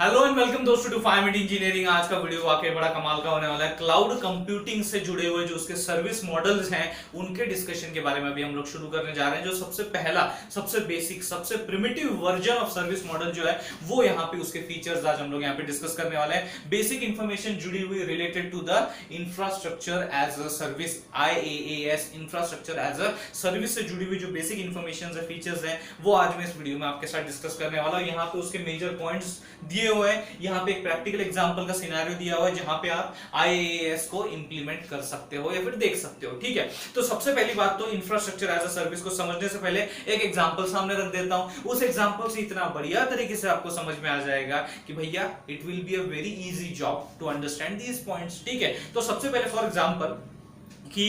Hello and welcome दोस्तों to 5 minute engineering. आज का वीडियो वाकई बड़ा कमाल का होने वाला है। क्लाउड कंप्यूटिंग से जुड़े हुए जो उसके सर्विस मॉडल्स हैं उनके डिस्कशन के बारे में अभी हम लोग शुरू करने जा रहे हैं। जो सबसे पहला, सबसे बेसिक, सबसे primitive version of service model जो है वो यहाँ पे उसके फीचर्स आज हम लोग यहाँ पे डिस्कस करने वाले हैं। बेसिक इंफॉर्मेशन जुड़ी हुई related to the infrastructure as a service, IaaS, infrastructure as a service से जुड़ी हुई जो बेसिक इंफॉर्मेशन है, फीचर्स हैं, वो आज मैं इस वीडियो में आपके साथ डिस्कस करने वाला हूँ। यहाँ पे उसके मेजर पॉइंट्स दिए हुए हैं। यहाँ पे एक प्रैक्टिकल एग्जांपल का सिनेरियो दिया हुआ है जहां पे आप IaaS को इंप्लीमेंट कर सकते हो या फिर देख सकते हो। ठीक है, तो सबसे पहली बात तो इंफ्रास्ट्रक्चर एज अ सर्विस को समझने से पहले एक एग्जांपल सामने रख देता हूं। उस एग्जांपल से इतना बढ़िया तरीके से आपको समझ में आ जाएगा कि भैया it will be a very easy job to understand these points. ठीक है, तो सबसे पहले फॉर एग्जांपल कि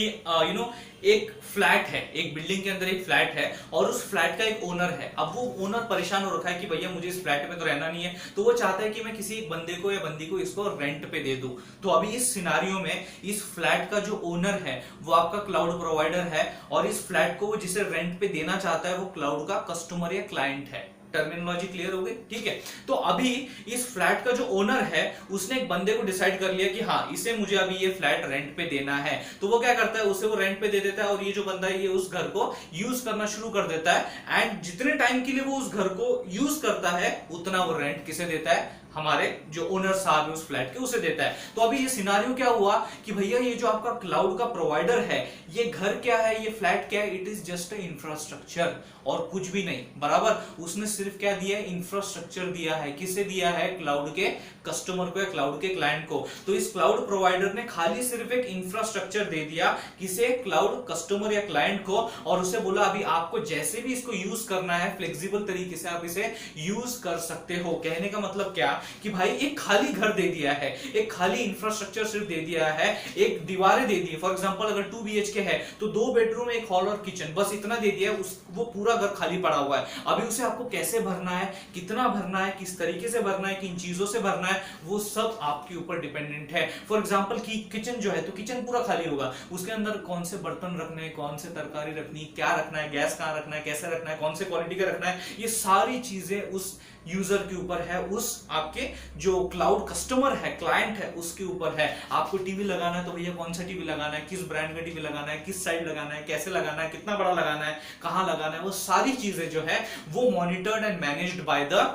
एक फ्लैट है, एक बिल्डिंग के अंदर एक फ्लैट है और उस फ्लैट का एक ओनर है। अब वो ओनर परेशान हो रखा है कि भैया मुझे इस फ्लैट में तो रहना नहीं है, तो वो चाहता है कि मैं किसी एक बंदे को या बंदी को इसको रेंट पे दे दूं। तो अभी इस सिनारियो में इस फ्लैट का जो ओनर है वो आपका क्लाउड प्रोवाइडर है और इस फ्लैट को वो जिसे रेंट पे देना चाहता है वो क्लाउड का कस्टमर या क्लाइंट है। टर्मिनोलॉजी क्लियर हो गई? ठीक है, तो अभी इस फ्लैट का जो ओनर है उसने एक बंदे को डिसाइड कर लिया कि हाँ इसे मुझे अभी ये फ्लैट रेंट पे देना है। तो वो क्या करता है, उसे वो रेंट पे दे देता है और ये जो बंदा है ये उस घर को यूज करना शुरू कर देता है। एंड जितने टाइम के लिए वो उस घर को यूज करता है उतना वो रेंट किसे देता है, हमारे जो ओनर साहब है उस फ्लैट के, उसे देता है। तो अभी ये सिनारियो क्या हुआ कि भैया ये जो आपका क्लाउड का प्रोवाइडर है, ये घर क्या है, ये फ्लैट क्या है, it is just a infrastructure और कुछ भी नहीं। बराबर, उसने सिर्फ क्या दिया है, इंफ्रास्ट्रक्चर दिया है। किसे दिया है? क्लाउड के कस्टमर को या क्लाउड के क्लाइंट को। तो इस क्लाउड प्रोवाइडर ने खाली सिर्फ एक इंफ्रास्ट्रक्चर दे दिया किसे, क्लाउड कस्टमर या क्लाइंट को, और उसे बोला अभी आपको जैसे भी इसको यूज करना है फ्लेक्सिबल तरीके से आप इसे यूज कर सकते हो। कहने का मतलब क्या कि भाई एक खाली घर दे दिया है, एक खाली इंफ्रास्ट्रक्चर सिर्फ दे दिया है, एक दीवारें दे दी। फॉर एग्जांपल अगर 2 BHK है तो 2 बेडरूम, एक हॉल और किचन, बस इतना दे दिया है। वो पूरा घर खाली पड़ा हुआ है। अभी उसे आपको कैसे भरना है, कितना भरना है, किस तरीके से भरना है, किन चीजों से भरना है, वो सब आपके ऊपर डिपेंडेंट है। फॉर एग्जांपल की किचन जो है तो किचन पूरा खाली होगा, उसके अंदर कौन से बर्तन रखने, कौन से तरकारी रखनी, क्या रखना है, गैस कहां रखना है, कैसे रखना है, कौन से क्वालिटी का रखना है, ये सारी चीजें उस यूजर के ऊपर है, उस आपके जो क्लाउड कस्टमर है, क्लाइंट है, उसके ऊपर है। आपको टीवी लगाना है तो भैया कौन सा टीवी लगाना है, किस ब्रांड का टीवी लगाना है, किस साइड लगाना है, कैसे लगाना है, कितना बड़ा लगाना है, कहां लगाना है, वो सारी चीजें जो है वो monitored and managed by the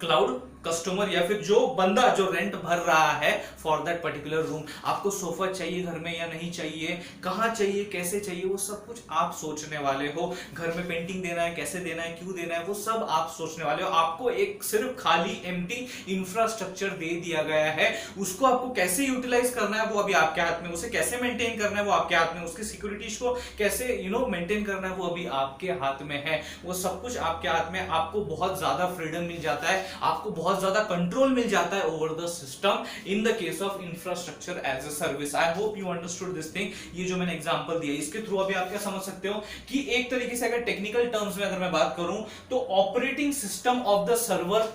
cloud customer या फिर जो बंदा जो रेंट भर रहा है फॉर दैट पर्टिकुलर रूम। आपको सोफा चाहिए घर में या नहीं चाहिए, कहां चाहिए, कैसे चाहिए, वो सब कुछ आप सोचने वाले हो। घर में पेंटिंग देना है, कैसे देना है, क्यों देना है, वो सब आप सोचने वाले हो। आपको एक सिर्फ खाली एम्प्टी इंफ्रास्ट्रक्चर दे दिया गया है, उसको आपको कैसे यूटिलाइज करना है वो अभी आपके हाथ में, उसे कैसे मेंटेन करना है वो आपके हाथ में, उसकी सिक्योरिटीज को कैसे मेंटेन करना है वो अभी आपके हाथ में है। वो सब कुछ आपके हाथ में। आपको बहुत ज्यादा फ्रीडम मिल जाता है, आपको बहुत ज्यादा कंट्रोल मिल जाता है over the system in the case of infrastructure as a service. I hope you understood this thing. ये जो मैंने एग्जांपल दिया इसके थ्रू अभी आप क्या समझ सकते हो कि एक तरीके से अगर टेक्निकल टर्म्स में अगर मैं बात करूं तो operating system of the server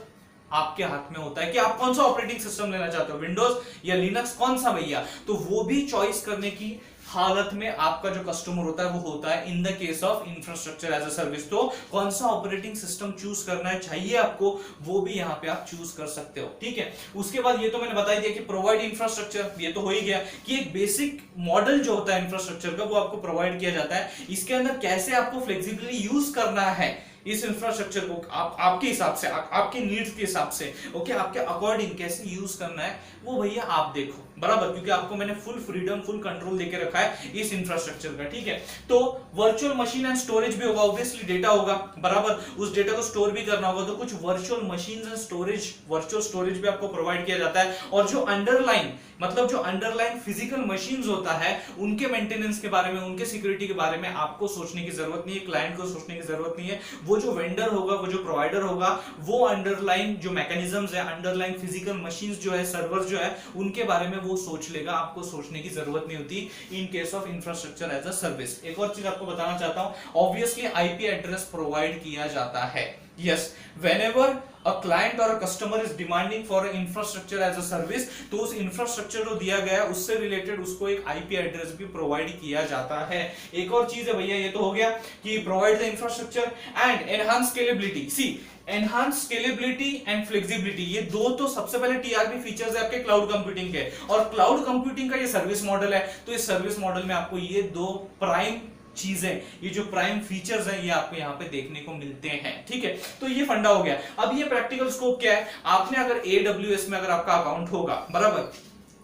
आपके हाथ में होता है कि आप कौन सा ऑपरेटिंग सिस्टम लेना चाहते हो, विंडोज या लिनक्स, कौन सा भैया। तो वो भी चॉइस करने की हालत में आपका जो कस्टमर होता है वो होता है in the case of infrastructure as a service. तो कौन सा ऑपरेटिंग सिस्टम चूज करना है चाहिए आपको, वो भी यहां पे आप चूज कर सकते हो। ठीक है, उसके बाद ये तो मैंने बता दिया कि प्रोवाइड इंफ्रास्ट्रक्चर, ये तो हो ही गया कि एक बेसिक मॉडल जो होता है इंफ्रास्ट्रक्चर का वो आपको प्रोवाइड किया जाता है। इसके अंदर कैसे आपको फ्लेक्सिबली यूज करना है इस इंफ्रास्ट्रक्चर को आपके हिसाब से, आपके नीड्स के हिसाब से, ओके, आपके अकॉर्डिंग कैसे यूज करना है वो भैया आप देखो। बराबर, क्योंकि आपको मैंने फुल फ्रीडम, फुल कंट्रोल देके रखा है इस इंफ्रास्ट्रक्चर का। ठीक है, तो वर्चुअल मशीन एंड स्टोरेज भी होगा, ऑब्वियसली डेटा होगा। बराबर, उस डेटा को स्टोर भी करना होगा तो कुछ virtual machine and storage, virtual storage भी आपको प्रोवाइड किया जाता है। और जो अंडरलाइन, मतलब जो अंडरलाइन फिजिकल मशीन्स होता है उनके मेंटेनेंस के बारे में, उनके सिक्योरिटी के बारे में आपको सोचने की जरूरत नहीं है, क्लाइंट को सोचने की जरूरत नहीं है। वो जो वेंडर होगा, वो जो प्रोवाइडर होगा, वो अंडरलाइन जो मैकेनिज्म्स है, अंडरलाइन फिजिकल मशीन्स जो है, सर्वर जो है, उनके बारे में वो सोच लेगा। आपको सोचने की जरूरत नहीं होती in case of infrastructure as a service. एक और चीज आपको बताना चाहता हूं, ऑब्वियसली आईपी एड्रेस प्रोवाइड किया जाता है। Yes, whenever a client or a customer is demanding for an infrastructure as a service, तो उस इंफ्रास्ट्रक्चर जो दिया गया है उससे रिलेटेड उसको एक आईपी एड्रेस भी प्रोवाइड किया जाता है। एक और चीज है भैया, ये तो हो गया कि provide the infrastructure and enhance scalability. See enhance scalability and flexibility, ये दो तो सबसे पहले टीआरपी फीचर्स है आपके क्लाउड कंप्यूटिंग के, और क्लाउड कंप्यूटिंग का ये सर्विस मॉडल है। तो इस सर्विस मॉडल में आपको ये दो प्राइम चीजें, ये जो प्राइम फीचर्स हैं, ये आपको यहाँ पे देखने को मिलते हैं। ठीक है, तो ये फंडा हो गया। अब ये प्रैक्टिकल स्कोप क्या है, आपने अगर AWS में अगर आपका अकाउंट होगा, बराबर,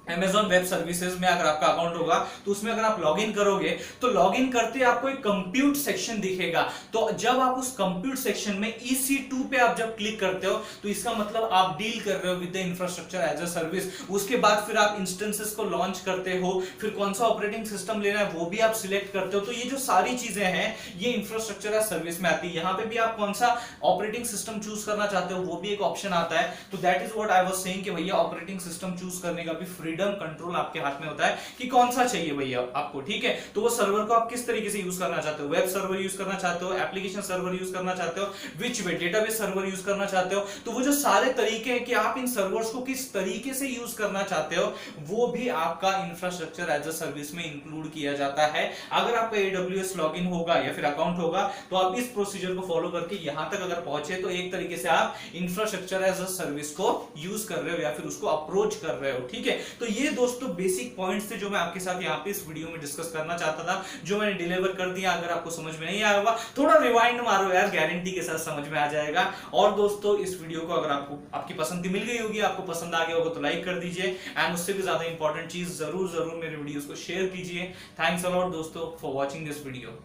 Amazon वेब सर्विसेज में अगर आपका अकाउंट होगा, तो उसमें अगर आप लॉगिन करोगे तो लॉगिन करते आपको एक कंप्यूट सेक्शन दिखेगा। तो जब आप उस कंप्यूट सेक्शन में EC2 पे आप जब क्लिक करते हो, तो इसका मतलब आप डील कर रहे हो with the infrastructure as a service. उसके बाद फिर आप इंस्टेंसेस को लॉन्च करते हो, फिर कौन सा ऑपरेटिंग सिस्टम लेना है वो भी आप सिलेक्ट करते हो। तो ये जो सारी चीजें हैं, ये इंफ्रास्ट्रक्चर एज सर्विस में आती है। यहाँ पे भी आप कौन सा ऑपरेटिंग सिस्टम चूज करना चाहते हो, वो भी एक ऑप्शन आता है। तो that is what I was saying कि भैया ऑपरेटिंग सिस्टम चूज करने का भी फ्रीडम, कंट्रोल आपके हाथ में होता है कि कौन सा चाहिए भैया आपको। ठीक है, तो वो सर्वर को आप किस तरीके से यूज करना चाहते हो, वेब सर्वर यूज करना चाहते हो, एप्लीकेशन सर्वर यूज करना चाहते हो, विच वे डेटाबेस सर्वर यूज करना चाहते हो। तो वो जो सारे तरीके हैं कि आप इन सर्वर्स को किस तरीके से यूज करना चाहते हो, वो भी आपका इंफ्रास्ट्रक्चर एज अ सर्विस में इंक्लूड किया जाता है। अगर आपका AWS लॉगिन होगा या फिर अकाउंट होगा, तो आप इस प्रोसीजर को फॉलो करके यहां तक अगर पहुंचे, तो एक तरीके से आप इंफ्रास्ट्रक्चर एज अ सर्विस को यूज कर रहे हो या फिर उसको अप्रोच कर रहे हो। ठीक है, तो ये दोस्तों बेसिक पॉइंट्स थे जो मैं आपके साथ यहाँ पे इस वीडियो में डिस्कस करना चाहता था, जो मैंने डिलीवर कर दिया। अगर आपको समझ में नहीं आया होगा, थोड़ा रिवाइंड मारो यार, गारंटी के साथ समझ में आ जाएगा। और दोस्तों, इस वीडियो को अगर आपको आपकी पसंद मिल गई होगी, आपको पसंद आ गया होगा, तो लाइक कर दीजिए। एंड उससे भी ज्यादा इंपॉर्टेंट चीज, जरूर मेरे वीडियोस को शेयर कीजिए। थैंक्स अ लॉट दोस्तों फॉर वॉचिंग दिस वीडियो।